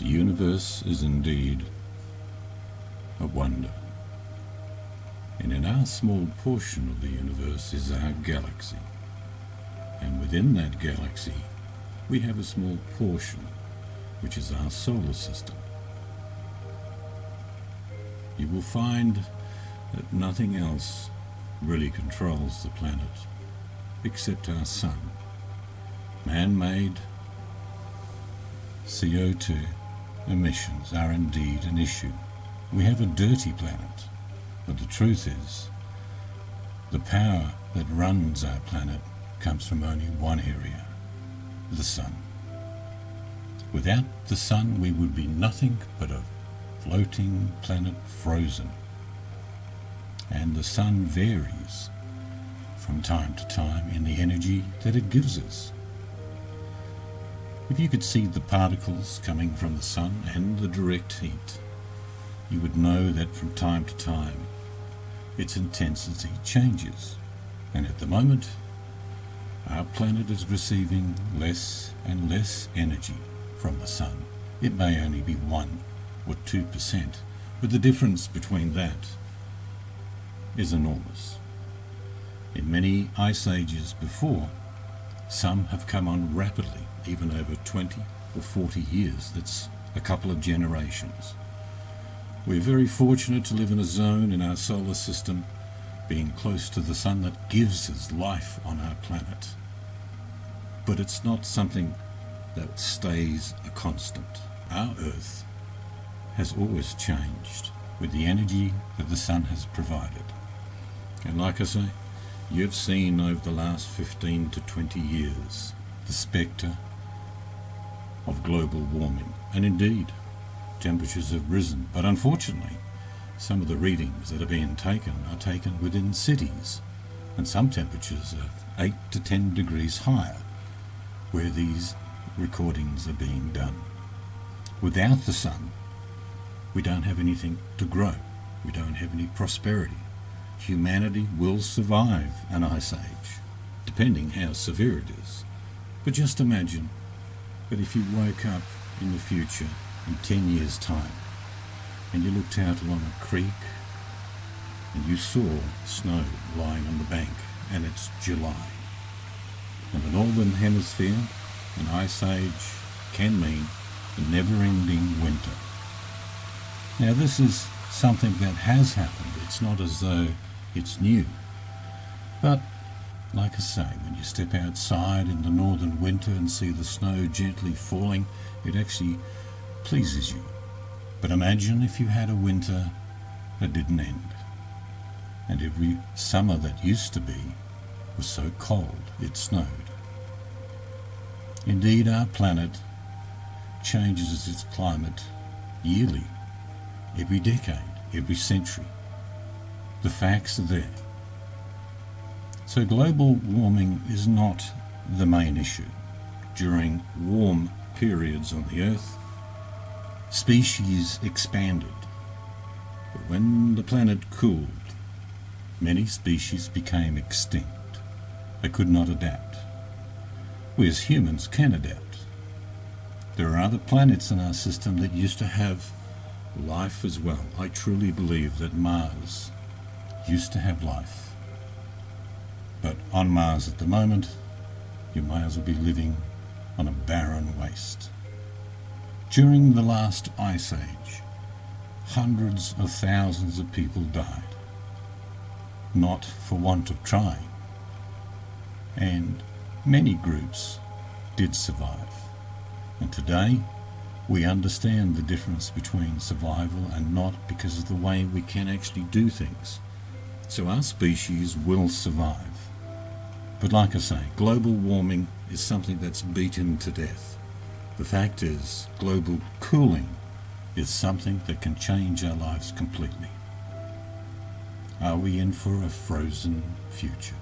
The universe is indeed a wonder. And in our small portion of the universe is our galaxy. And within that galaxy, we have a small portion, which is our solar system. You will find that nothing else really controls the planet except our sun. Man-made CO2 emissions are indeed an issue. We have a dirty planet, but the truth is, the power that runs our planet comes from only one area, the sun. Without the sun, we would be nothing but a floating planet, frozen. And the sun varies from time to time in the energy that it gives us. If you could see the particles coming from the sun and the direct heat, you would know that from time to time its intensity changes. And at the moment, our planet is receiving less and less energy from the sun. It may only be 1 or 2%, but the difference between that is enormous. In many ice ages before, some have come on rapidly, even over 20 or 40 years. That's a couple of generations. We're very fortunate to live in a zone in our solar system, being close to the sun, that gives us life on our planet. But it's not something that stays a constant. Our Earth has always changed with the energy that the sun has provided. And like I say, you've seen over the last 15 to 20 years the spectre of global warming. And indeed, temperatures have risen. But unfortunately, some of the readings that are being taken are taken within cities. And some temperatures are 8 to 10 degrees higher where these recordings are being done. Without the sun, we don't have anything to grow. We don't have any prosperity. Humanity will survive an ice age, depending how severe it is. But just imagine that if you woke up in the future in 10 years' time and you looked out along a creek and you saw snow lying on the bank and it's July. In the northern hemisphere, an ice age can mean a never-ending winter. Now this is something that has happened. It's not as though it's new. But like I say, when you step outside in the northern winter and see the snow gently falling, it actually pleases you. But imagine if you had a winter that didn't end, and every summer that used to be was so cold it snowed. Indeed, our planet changes its climate yearly, every decade, every century. The facts are there. So global warming is not the main issue. During warm periods on the Earth, species expanded. But when the planet cooled, many species became extinct. They could not adapt. We as humans can adapt. There are other planets in our system that used to have life as well. I truly believe that Mars used to have life. But on Mars at the moment, you may as well be living on a barren waste. During the last ice age, hundreds of thousands of people died, not for want of trying. And many groups did survive. And today, we understand the difference between survival and not because of the way we can actually do things. So our species will survive. But like I say, global warming is something that's beaten to death. The fact is, global cooling is something that can change our lives completely. Are we in for a frozen future?